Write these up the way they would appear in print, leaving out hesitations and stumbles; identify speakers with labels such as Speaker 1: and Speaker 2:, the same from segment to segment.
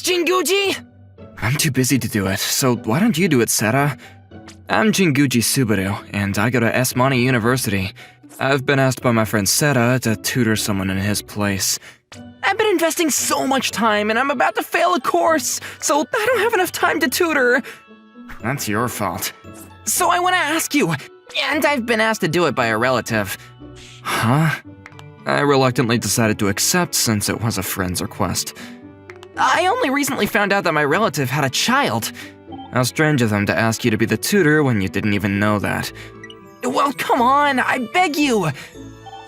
Speaker 1: this, Jinguji? I'm too busy to do it, so why don't you do it, Seta? I'm Jinguji Subaru, and I go to S-Mani University. I've been asked by my friend Seta to tutor someone in his place. I've been investing so much time, and I'm about to fail a course, so I don't have enough time to tutor. That's your fault. So I want to ask you, and I've been asked to do it by a relative. Huh? I reluctantly decided to accept since it was a friend's request. I only recently found out that my relative had a child. How strange of them to ask you to be the tutor when you didn't even know that. Well, come on, I beg you.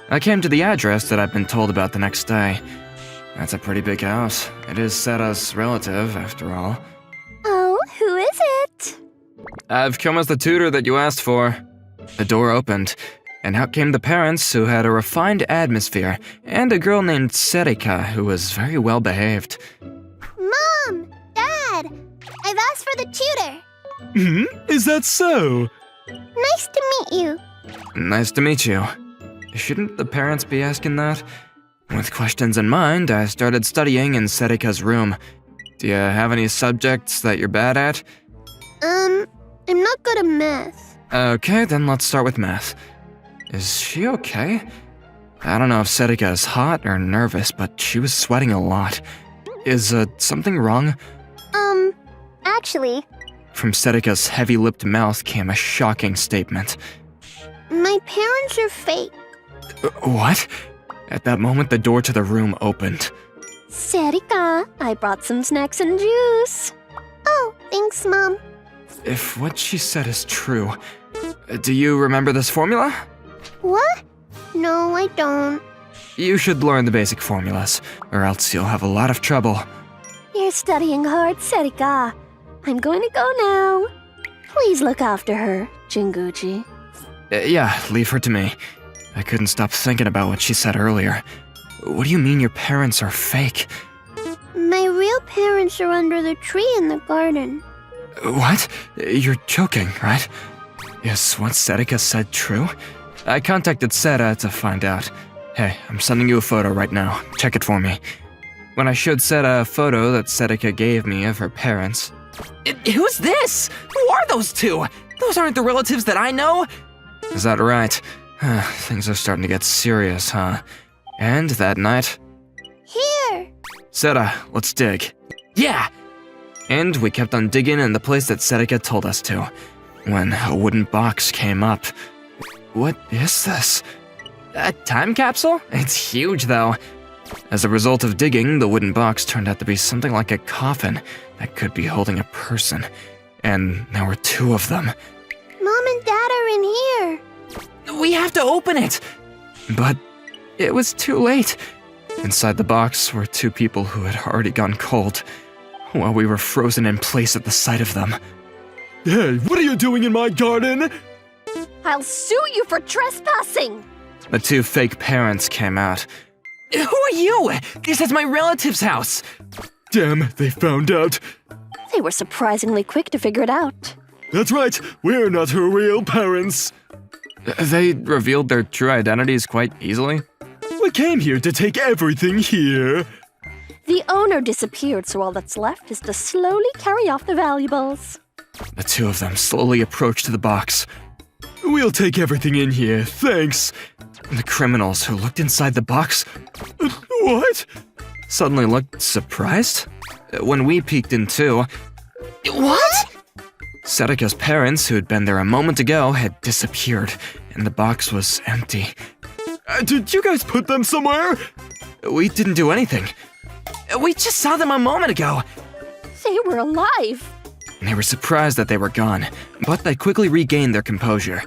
Speaker 1: I came to the address that I'd been told about the next day. That's a pretty big house. It is Seta's relative, after all.
Speaker 2: Oh, who is it?
Speaker 1: I've come as the tutor that you asked for. The door opened, and out came the parents who had a refined atmosphere, and a girl named Serika who was very well behaved.
Speaker 2: Mom! Dad! I've asked for the tutor.
Speaker 3: Is that so?
Speaker 2: Nice to meet you.
Speaker 1: Nice to meet you. Shouldn't the parents be asking that? With questions in mind, I started studying in Serika's room. Do you have any subjects that you're bad at?
Speaker 2: I'm not good at math.
Speaker 1: Okay, then let's start with math. Is she okay? I don't know if Serika is hot or nervous, but she was sweating a lot. Is something wrong?
Speaker 2: Actually...
Speaker 1: From Serika's heavy-lipped mouth came a shocking statement.
Speaker 2: My parents are fake.
Speaker 1: What? At that moment, the door to the room opened.
Speaker 2: Serika, I brought some snacks and juice. Oh, thanks, Mom.
Speaker 1: If what she said is true, do you remember this formula?
Speaker 2: What? No, I don't.
Speaker 1: You should learn the basic formulas, or else you'll have a lot of trouble.
Speaker 2: You're studying hard, Serika. I'm going to go now. Please look after her, Jinguji.
Speaker 1: Yeah, leave her to me. I couldn't stop thinking about what she said earlier. What do you mean your parents are fake?
Speaker 2: My real parents are under the tree in the garden.
Speaker 1: What? You're joking, right? Is what Serika said true? I contacted Seta to find out. Hey, I'm sending you a photo right now. Check it for me. When I showed Seta a photo that Serika gave me of her parents... Who's this? Who are those two? Those aren't the relatives that I know. Is that right? Things are starting to get serious, huh? And that night...
Speaker 2: Here!
Speaker 1: Seta, let's dig. Yeah! And we kept on digging in the place that Serika told us to, when a wooden box came up. What is this? A time capsule? It's huge, though. As a result of digging, the wooden box turned out to be something like a coffin that could be holding a person. And there were two of them.
Speaker 2: Mom and Dad are in here.
Speaker 1: We have to open it! But it was too late. Inside the box were two people who had already gone cold, while we were frozen in place at the sight of them.
Speaker 3: Hey, what are you doing in my garden?
Speaker 2: I'll sue you for trespassing!
Speaker 1: The two fake parents came out. Who are you? This is my relative's house!
Speaker 3: Damn, they found out.
Speaker 2: They were surprisingly quick to figure it out.
Speaker 3: That's right, we're not her real parents.
Speaker 1: They revealed their true identities quite easily.
Speaker 3: We came here to take everything here.
Speaker 2: The owner disappeared, so all that's left is to slowly carry off the valuables.
Speaker 1: The two of them slowly approached the box.
Speaker 3: We'll take everything in here, thanks.
Speaker 1: The criminals who looked inside the box
Speaker 3: What?
Speaker 1: suddenly looked surprised. When we peeked in too... What? Serika's parents, who had been there a moment ago, had disappeared, and the box was empty.
Speaker 3: Did you guys put them somewhere?
Speaker 1: We didn't do anything. We just saw them a moment ago.
Speaker 2: They were alive.
Speaker 1: They were surprised that they were gone, but they quickly regained their composure.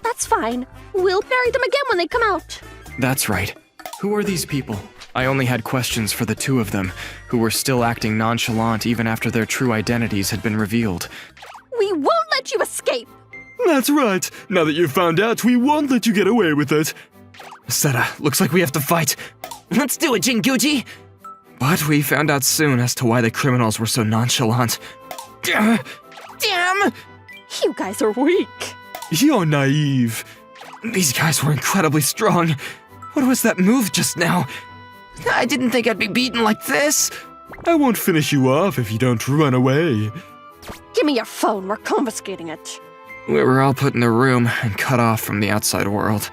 Speaker 2: That's fine. We'll bury them again when they come out.
Speaker 1: That's right. Who are these people? I only had questions for the two of them, who were still acting nonchalant even after their true identities had been revealed.
Speaker 2: We won't let you escape.
Speaker 3: That's right. Now that you've found out, we won't let you get away with it.
Speaker 1: Seta, looks like we have to fight. Let's do it, Jinguji! But we found out soon as to why the criminals were so nonchalant. Damn!
Speaker 2: You guys are weak.
Speaker 3: You're naive.
Speaker 1: These guys were incredibly strong. What was that move just now? I didn't think I'd be beaten like this.
Speaker 3: I won't finish you off if you don't run away.
Speaker 2: Give me your phone, we're confiscating it.
Speaker 1: We were all put in a room and cut off from the outside world.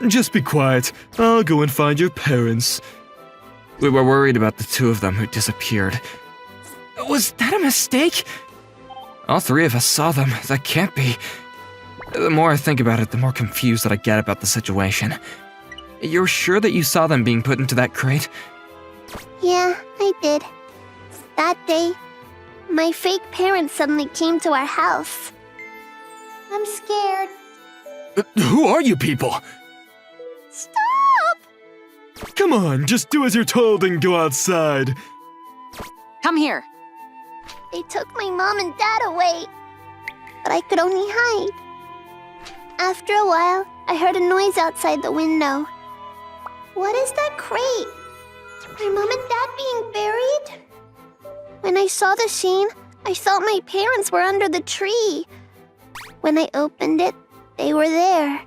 Speaker 3: Just be quiet. I'll go and find your parents.
Speaker 1: We were worried about the two of them who disappeared. Was that a mistake? All three of us saw them. That can't be. The more I think about it, the more confused that I get about the situation. You're sure that you saw them being put into that crate?
Speaker 2: Yeah, I did. That day, my fake parents suddenly came to our house. I'm scared.
Speaker 3: Who are you people?
Speaker 2: Stop!
Speaker 3: Come on, just do as you're told and go outside.
Speaker 4: Come here.
Speaker 2: They took my mom and dad away, but I could only hide. After a while, I heard a noise outside the window. What is that crate? My mom and dad being buried? When I saw the scene, I thought my parents were under the tree. When I opened it, they were there.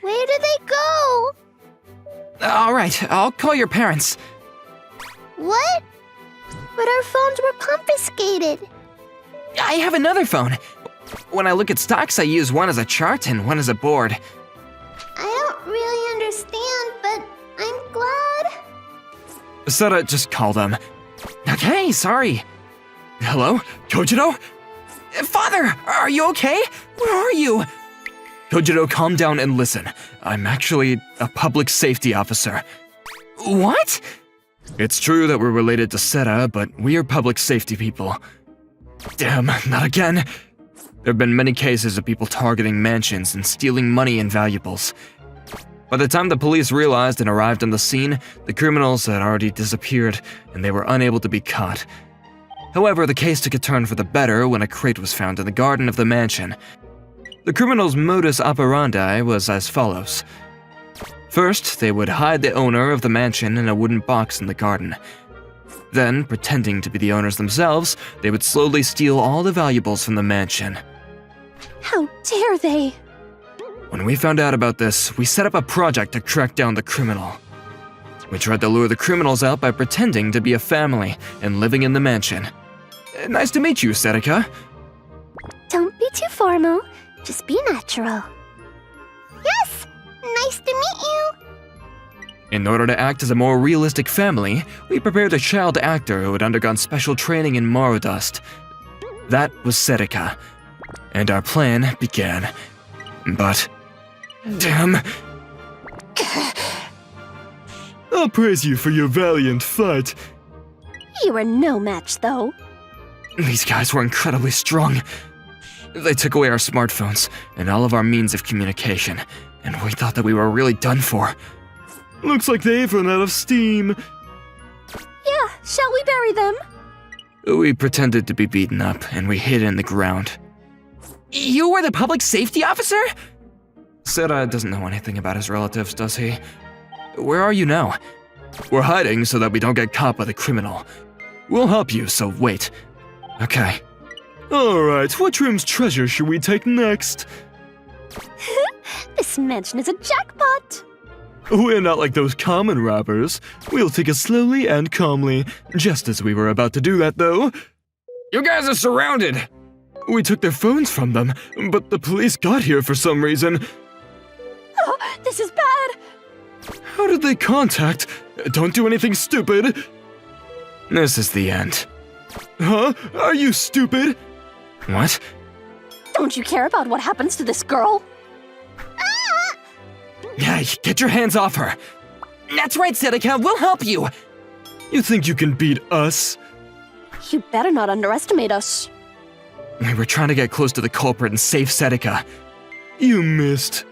Speaker 2: Where did they go?
Speaker 1: All right, I'll call your parents.
Speaker 2: What? But our phones were confiscated.
Speaker 1: I have another phone. When I look at stocks, I use one as a chart and one as a board.
Speaker 2: I don't really understand, but I'm glad.
Speaker 1: Seta, just call them. Okay, sorry. Hello? Kojiro? Father, are you okay? Where are you? Kojiro, calm down and listen. I'm actually a public safety officer. What? It's true that we're related to Seta, but we are public safety people. Damn, not again. There have been many cases of people targeting mansions and stealing money and valuables. By the time the police realized and arrived on the scene, the criminals had already disappeared, and they were unable to be caught. However, the case took a turn for the better when a crate was found in the garden of the mansion. The criminals' modus operandi was as follows. First, they would hide the owner of the mansion in a wooden box in the garden. Then, pretending to be the owners themselves, they would slowly steal all the valuables from the mansion.
Speaker 2: How dare they?
Speaker 1: When we found out about this, we set up a project to track down the criminal. We tried to lure the criminals out by pretending to be a family and living in the mansion. Nice to meet you, Serika.
Speaker 2: Don't be too formal. Just be natural. Yes! Nice to meet you!
Speaker 1: In order to act as a more realistic family, we prepared a child actor who had undergone special training in Morrow Dust. That was Serika. And our plan began. But... damn...
Speaker 3: I'll praise you for your valiant fight.
Speaker 2: You were no match, though.
Speaker 1: These guys were incredibly strong. They took away our smartphones and all of our means of communication, and we thought that we were really done for.
Speaker 3: Looks like they've run out of steam.
Speaker 2: Yeah, shall we bury them?
Speaker 1: We pretended to be beaten up, and we hid in the ground. You were the public safety officer? Seta doesn't know anything about his relatives, does he? Where are you now? We're hiding so that we don't get caught by the criminal. We'll help you, so wait. Okay.
Speaker 3: Alright, what room's treasure should we take next?
Speaker 2: This mansion is a jackpot.
Speaker 3: We're not like those common robbers. We'll take it slowly and calmly. Just as we were about to do that, though.
Speaker 1: You guys are surrounded!
Speaker 3: We took their phones from them, but the police got here for some reason.
Speaker 2: Oh, this is bad.
Speaker 3: How did they contact? Don't do anything stupid.
Speaker 1: This is the end.
Speaker 3: Huh? Are you stupid?
Speaker 1: What?
Speaker 2: Don't you care about what happens to this girl?
Speaker 1: Yeah, get your hands off her! That's right, Serika, we'll help you!
Speaker 3: You think you can beat us?
Speaker 2: You better not underestimate us.
Speaker 1: We were trying to get close to the culprit and save Serika.
Speaker 3: You missed.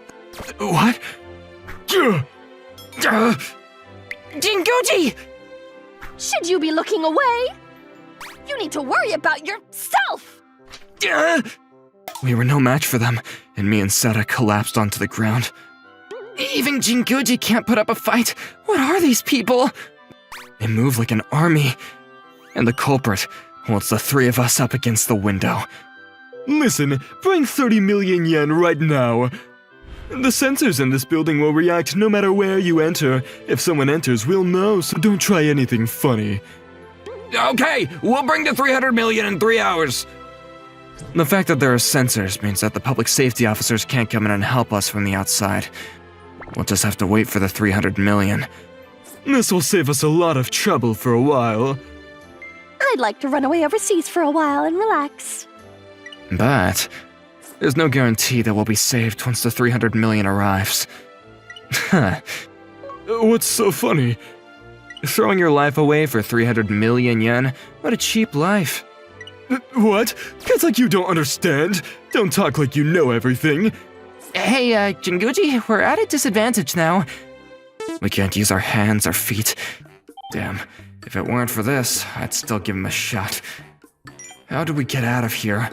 Speaker 1: What? Jinguji!
Speaker 2: Should you be looking away? You need to worry about yourself!
Speaker 1: We were no match for them, and me and Seta collapsed onto the ground. Even Jinguji can't put up a fight. What are these people? They move like an army. And the culprit holds the three of us up against the window.
Speaker 3: Listen, bring 30 million yen right now. The sensors in this building will react no matter where you enter. If someone enters, we'll know, so don't try anything funny.
Speaker 1: Okay, we'll bring the 300 million in 3 hours. The fact that there are sensors means that the public safety officers can't come in and help us from the outside. We'll just have to wait for the 300 million.
Speaker 3: This will save us a lot of trouble for a while.
Speaker 5: I'd like to run away overseas for a while and relax.
Speaker 1: But there's no guarantee that we'll be saved once the 300 million arrives.
Speaker 3: What's so funny?
Speaker 1: Throwing your life away for 300 million yen? What a cheap life.
Speaker 3: What? It's like you don't understand. Don't talk like you know everything.
Speaker 1: Hey, Jinguji, we're at a disadvantage now. We can't use our hands or feet. Damn, if it weren't for this, I'd still give him a shot. How do we get out of here?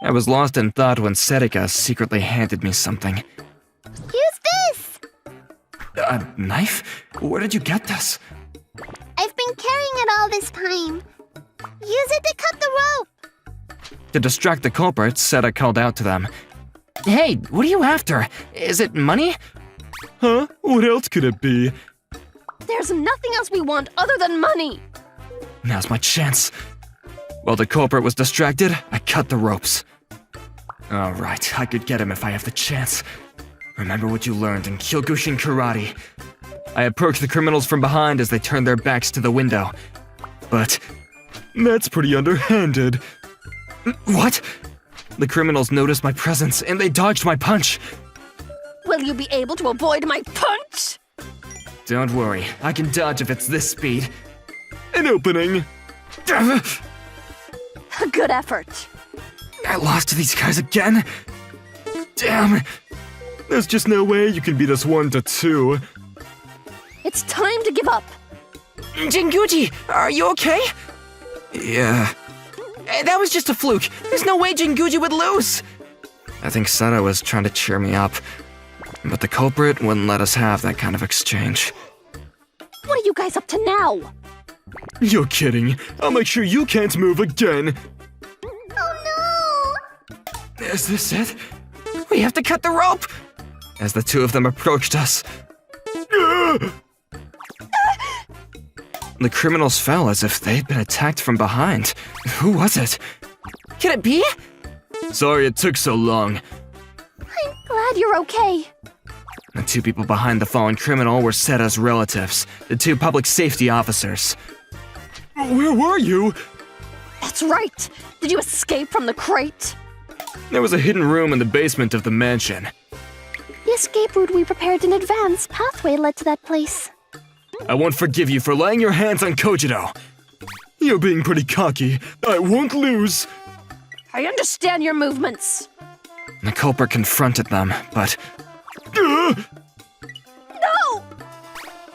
Speaker 1: I was lost in thought when Serika secretly handed me something.
Speaker 2: Use this!
Speaker 1: A knife? Where did you get this?
Speaker 2: I've been carrying it all this time. Use it to cut the rope.
Speaker 1: To distract the culprits, Seta called out to them. Hey, what are you after? Is it money?
Speaker 3: Huh? What else could it be?
Speaker 5: There's nothing else we want other than money.
Speaker 1: Now's my chance. While the culprit was distracted, I cut the ropes. Alright, I could get him if I have the chance. Remember what you learned in Kyokushin Karate. I approached the criminals from behind as they turned their backs to the window. But
Speaker 3: That's pretty underhanded.
Speaker 1: what? The criminals noticed my presence and they dodged my punch.
Speaker 5: Will you be able to avoid my punch?
Speaker 1: Don't worry, I can dodge if it's this speed.
Speaker 3: An opening.
Speaker 5: A good effort.
Speaker 1: I lost to these guys again. Damn.
Speaker 3: There's just no way you can beat us 1-2.
Speaker 5: It's time to give up.
Speaker 1: Jinguji, are you okay? Yeah. That was just a fluke. There's no way Jinguji would lose. I think Seta was trying to cheer me up. But the culprit wouldn't let us have that kind of exchange.
Speaker 5: What are you guys up to now?
Speaker 3: You're kidding. I'll make sure you can't move again.
Speaker 2: Oh
Speaker 1: Is this it? We have to cut the rope! As the two of them approached us, the criminals fell as if they'd been attacked from behind. Who was it? Can it be?
Speaker 3: Sorry it took so long.
Speaker 5: I'm glad you're okay.
Speaker 1: The two people behind the fallen criminal were Seta's relatives, the two public safety officers.
Speaker 3: Where were you?
Speaker 5: That's right. Did you escape from the crate?
Speaker 1: There was a hidden room in the basement of the mansion.
Speaker 5: The escape route we prepared in advance pathway led to that place.
Speaker 3: I won't forgive you for laying your hands on Kojiro. You're being pretty cocky. I won't lose.
Speaker 5: I understand your movements.
Speaker 1: The culprit confronted them, but
Speaker 5: No!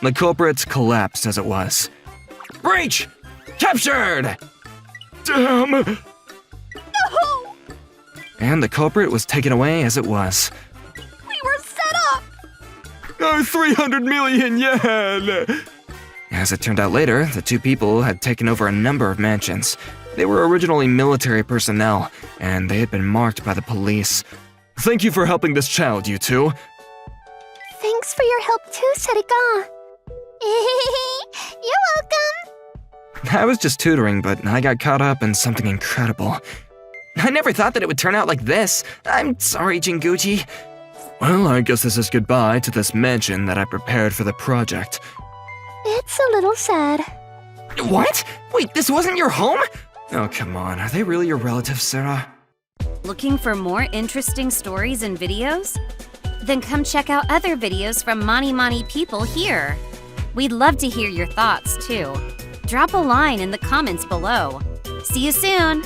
Speaker 1: the culprit collapsed as it was. Breach! Captured!
Speaker 3: Damn!
Speaker 5: No!
Speaker 1: And the culprit was taken away as it was.
Speaker 5: We were set up!
Speaker 3: Our 300 million yen!
Speaker 1: As it turned out later, the two people had taken over a number of mansions. They were originally military personnel, and they had been marked by the police.
Speaker 3: Thank you for helping this child, you two.
Speaker 2: Thanks for your help too, Serika. You're welcome.
Speaker 1: I was just tutoring, but I got caught up in something incredible. I never thought that it would turn out like this. I'm sorry, Jinguji.
Speaker 3: Well, I guess this is goodbye to this mansion that I prepared for the project.
Speaker 2: It's a little sad.
Speaker 1: What? Wait, this wasn't your home? Oh, come on. Are they really your relatives, Sarah?
Speaker 6: Looking for more interesting stories and videos? Then come check out other videos from Mani Mani people here. We'd love to hear your thoughts, too. Drop a line in the comments below. See you soon!